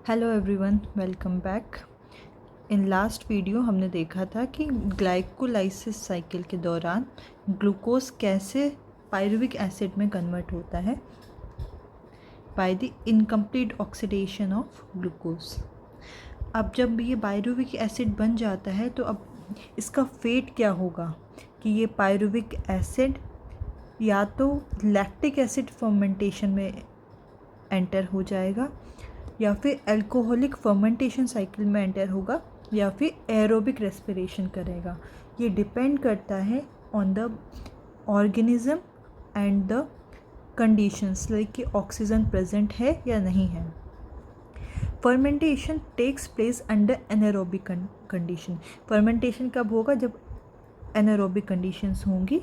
Hello everyone, welcome back. In last video हमने देखा था कि ग्लाइकोलाइसिस साइकिल के दौरान ग्लूकोज कैसे पायरुविक एसिड में कन्वर्ट होता है by the incomplete oxidation of glucose. अब जब ये पायरुविक एसिड बन जाता है तो अब इसका फेट क्या होगा कि ये पायरुविक एसिड या तो लैक्टिक एसिड फर्मेंटेशन में एंटर हो जाएगा या फिर अल्कोहलिक फर्मेंटेशन साइकिल में एंटर होगा या फिर एरोबिक रेस्पिरेशन करेगा। ये डिपेंड करता है on the organism and the conditions, like कि ऑक्सीजन प्रेजेंट है या नहीं है। Fermentation takes place under anaerobic condition. Fermentation कब होगा? जब एनारोबिक कंडीशंस होंगी।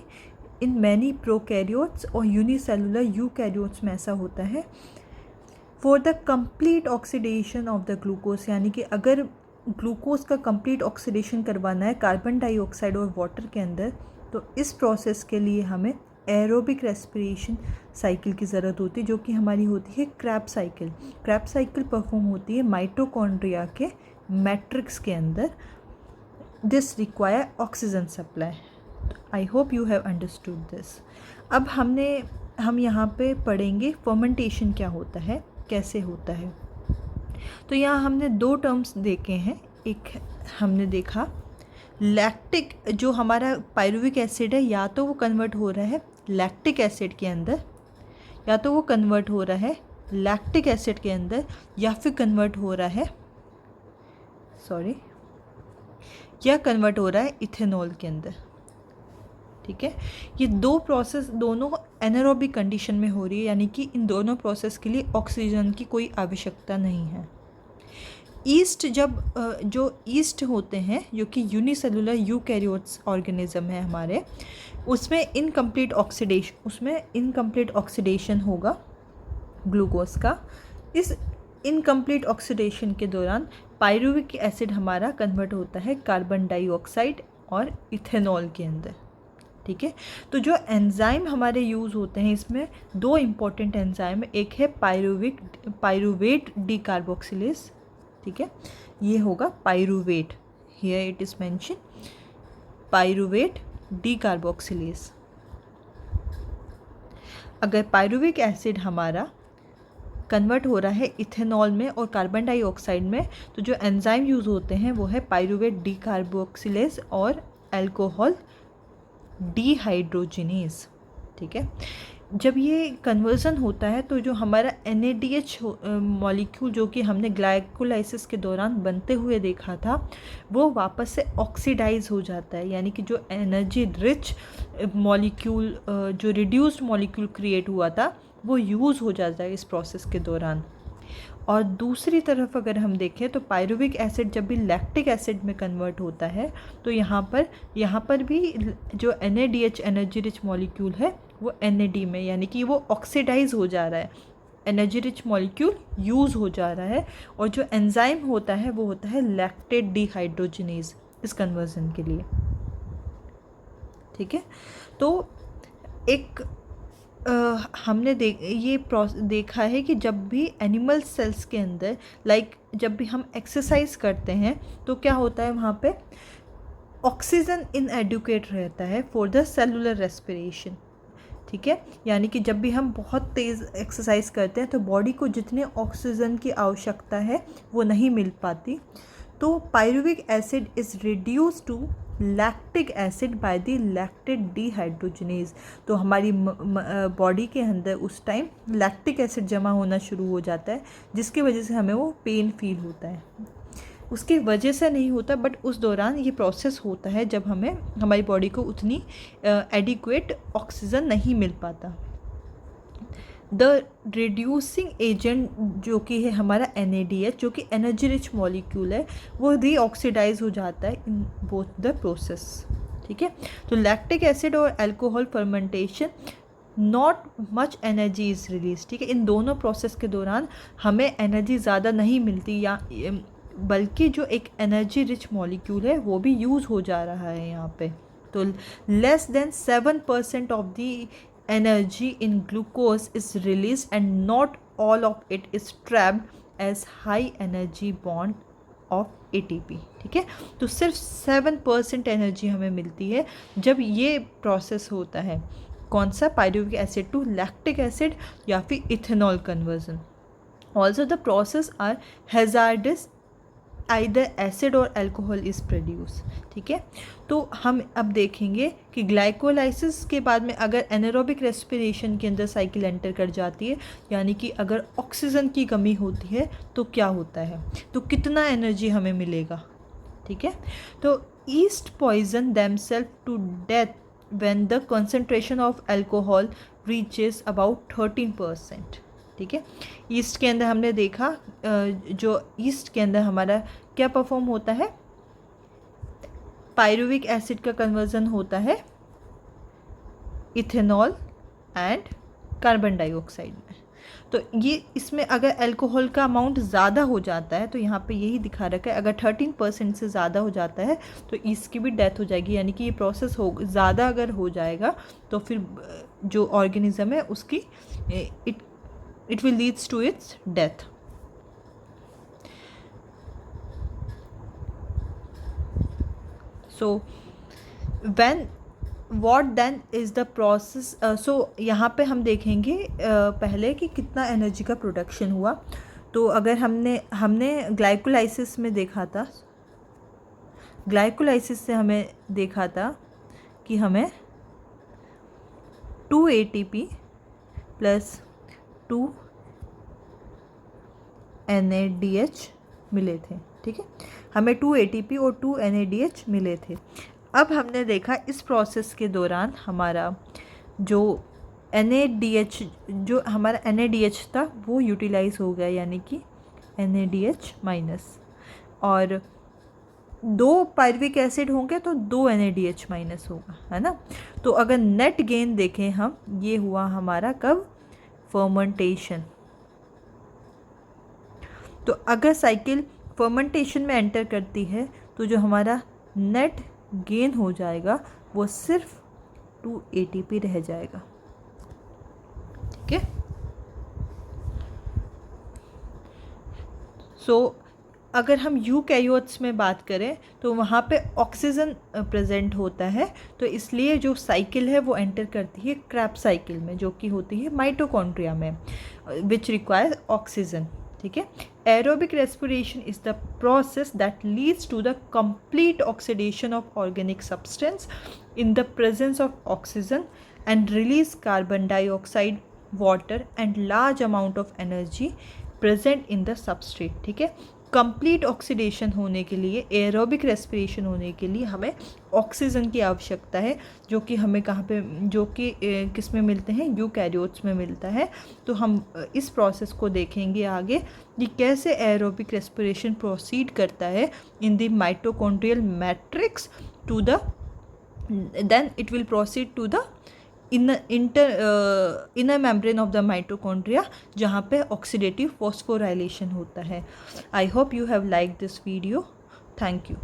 इन मैनी प्रोकैरियोट्स और यूनिसेलुलर यूकैरियोट्स में ऐसा होता है। For the complete oxidation of the glucose, यानी कि अगर ग्लूकोज का कंप्लीट ऑक्सीडेशन करवाना है कार्बन डाइऑक्साइड और वाटर के अंदर, तो इस प्रोसेस के लिए हमें एरोबिक रेस्पिरेशन साइकिल की ज़रूरत होती है, जो कि हमारी होती है crabs cycle. Crabs cycle perform होती है माइटोकॉन्ड्रिया के मैट्रिक्स के अंदर। This require oxygen supply. I hope you have understood this. अब हम यहाँ पे पढ़ेंगे फर्मेंटेशन क्या होता है, कैसे होता है। तो यहाँ हमने दो टर्म्स देखे हैं। एक हमने देखा लैक्टिक, जो हमारा पायरुविक एसिड है या तो वो कन्वर्ट हो रहा है लैक्टिक एसिड के अंदर, या तो वो कन्वर्ट हो रहा है लैक्टिक एसिड के अंदर, या फिर कन्वर्ट हो रहा है कन्वर्ट हो रहा है इथेनॉल के अंदर। ठीक है, ये दो प्रोसेस दोनों एनारोबिक कंडीशन में हो रही है, यानी कि इन दोनों प्रोसेस के लिए ऑक्सीजन की कोई आवश्यकता नहीं है। ईस्ट जो ईस्ट होते हैं, जो कि यूनिसेलुलर यूकैरियोट्स ऑर्गेनिज्म है हमारे, उसमें इनकम्प्लीट ऑक्सीडेशन होगा ग्लूकोज का। इस इनकम्प्लीट ऑक्सीडेशन के दौरान पायरुविक एसिड हमारा कन्वर्ट होता है कार्बन डाइऑक्साइड और इथेनॉल के अंदर। ठीक है, तो जो एंजाइम हमारे यूज़ होते हैं, इसमें दो इम्पॉर्टेंट एंजाइम, एक है पायरुवेट डीकार्बोक्सिलेज। ठीक है, ये होगा pyruvate, here it is mention pyruvate decarboxylase. अगर पायरुविक एसिड हमारा कन्वर्ट हो रहा है इथेनॉल में और कार्बन डाइऑक्साइड में, तो जो एंजाइम यूज़ होते हैं वो है पायरुवेट डीकार्बोक्सिलेज और अल्कोहल डिहाइड्रोजिनेज। ठीक है, जब ये कन्वर्जन होता है तो जो हमारा NADH मॉलिक्यूल, जो कि हमने ग्लाइकोलाइसिस के दौरान बनते हुए देखा था, वो वापस से ऑक्सीडाइज हो जाता है, यानी कि जो एनर्जी रिच मॉलिक्यूल, जो रिड्यूस्ड मॉलिक्यूल क्रिएट हुआ था, वो यूज़ हो जाता है इस प्रोसेस के दौरान। और दूसरी तरफ अगर हम देखें तो पायरुविक एसिड जब भी लैक्टिक एसिड में कन्वर्ट होता है, तो यहाँ पर भी जो NADH एनर्जी रिच मॉलिक्यूल है वो NAD में, यानी कि वो ऑक्सीडाइज हो जा रहा है, एनर्जी रिच मॉलिक्यूल यूज़ हो जा रहा है। और जो एंजाइम होता है वो होता है लैक्टेट डिहाइड्रोजिनेज इस कन्वर्जन के लिए। ठीक है, तो एक हमने देखा है कि जब भी एनिमल सेल्स के अंदर, जब भी हम एक्सरसाइज करते हैं तो क्या होता है, वहाँ पे ऑक्सीजन इनएडुकेट रहता है फॉर द सेलुलर रेस्पिरेशन। ठीक है, यानी कि जब भी हम बहुत तेज़ एक्सरसाइज करते हैं तो बॉडी को जितने ऑक्सीजन की आवश्यकता है वो नहीं मिल पाती। तो pyruvic acid is reduce to lactic acid by the lactate dehydrogenase. तो हमारी बॉडी के अंदर उस टाइम लैक्टिक एसिड जमा होना शुरू हो जाता है, जिसकी वजह से हमें वो पेन फील होता है। उसकी वजह से नहीं होता, बट उस दौरान ये प्रोसेस होता है जब हमारी बॉडी को उतनी एडिक्वेट ऑक्सीजन नहीं मिल पाता। द रिड्यूसिंग एजेंट जो कि है हमारा NADH, जो कि एनर्जी रिच मॉलिक्यूल है, वो रीऑक्सीडाइज हो जाता है इन बोथ द प्रोसेस। ठीक है, तो लैक्टिक एसिड और alcohol fermentation, not much energy is release. ठीक है, इन दोनों प्रोसेस के दौरान हमें एनर्जी ज़्यादा नहीं मिलती, या बल्कि जो एक एनर्जी रिच मॉलिक्यूल है वो भी यूज़ हो जा रहा है यहाँ पे। तो less than 7% of the energy in glucose is released and not all of it is trapped as high energy bond of ATP, ठीक है। तो सिर्फ 7% एनर्जी हमें मिलती है जब ये प्रोसेस होता है। कौन सा? Pyruvic acid to lactic acid या फिर ethanol conversion. Also the process are hazardous, either acid और अल्कोहल इज़ प्रोड्यूस, ठीक है। तो हम अब देखेंगे कि ग्लाइकोलाइसिस के बाद में अगर एनारोबिक रेस्पिरेशन के अंदर साइकिल एंटर कर जाती है, यानी कि अगर ऑक्सीजन की कमी होती है तो क्या होता है, तो कितना एनर्जी हमें मिलेगा, ठीक है। तो yeast poison themselves to death when the concentration of alcohol reaches about 13%, ठीक है। ईस्ट के अंदर हमने देखा जो ईस्ट के अंदर हमारा क्या परफॉर्म होता है, पायरुविक एसिड का कन्वर्जन होता है इथेनॉल एंड कार्बन डाइऑक्साइड में। तो ये इसमें अगर अल्कोहल का अमाउंट ज़्यादा हो जाता है तो यहाँ पे यही दिखा रखा है, अगर 13% से ज़्यादा हो जाता है तो इसकी भी डेथ हो जाएगी, यानी कि ये प्रोसेस हो ज़्यादा अगर हो जाएगा तो फिर जो ऑर्गेनिज्म है उसकी it will leads to its death. So when what then is the process, so यहाँ पे हम देखेंगे पहले कि कितना एनर्जी का प्रोडक्शन हुआ। तो अगर हमने ग्लाइकोलाइसिस में देखा था, ग्लाइकोलाइसिस से हमें देखा था कि हमें 2 ATP प्लस 2 NADH मिले थे, ठीक है। हमें 2 ATP और 2 NADH मिले थे। अब हमने देखा इस प्रोसेस के दौरान हमारा जो NADH जो हमारा NADH था वो यूटिलाइज हो गया, यानी कि NADH माइनस, और 2 पायरुविक एसिड होंगे तो 2 NADH माइनस होगा, है ना। तो अगर नेट गेन देखें हम, ये हुआ हमारा कब, फर्मेंटेशन। तो अगर साइकिल फर्मेंटेशन में एंटर करती है तो जो हमारा नेट गेन हो जाएगा वो सिर्फ 2 ATP रह जाएगा, ठीक है। सो अगर हम यूकैरियोट्स में बात करें तो वहाँ पे ऑक्सीजन प्रेजेंट होता है, तो इसलिए जो साइकिल है वो एंटर करती है क्रेब्स साइकिल में, जो कि होती है माइटोकॉन्ड्रिया में, विच रिक्वायर ऑक्सीजन, ठीक है। Aerobic respiration is the process that leads to the complete oxidation of organic substance in the presence of oxygen and release carbon dioxide, water and large amount of energy present in the substrate, ठीक है। Complete oxidation होने के लिए, aerobic respiration होने के लिए हमें oxygen की आवश्यकता है, जो कि हमें कहाँ पे, जो कि किस में मिलते हैं, यूकैरियोट्स में मिलता है। तो हम इस प्रोसेस को देखेंगे आगे कि कैसे एरोबिक रेस्पिरेशन प्रोसीड करता है in the mitochondrial matrix to the, then it will proceed to the inner membrane of the mitochondria, जहाँ पे ऑक्सीडेटिव फॉस्फोराइलेशन होता है। I hope you have like this video. Thank you.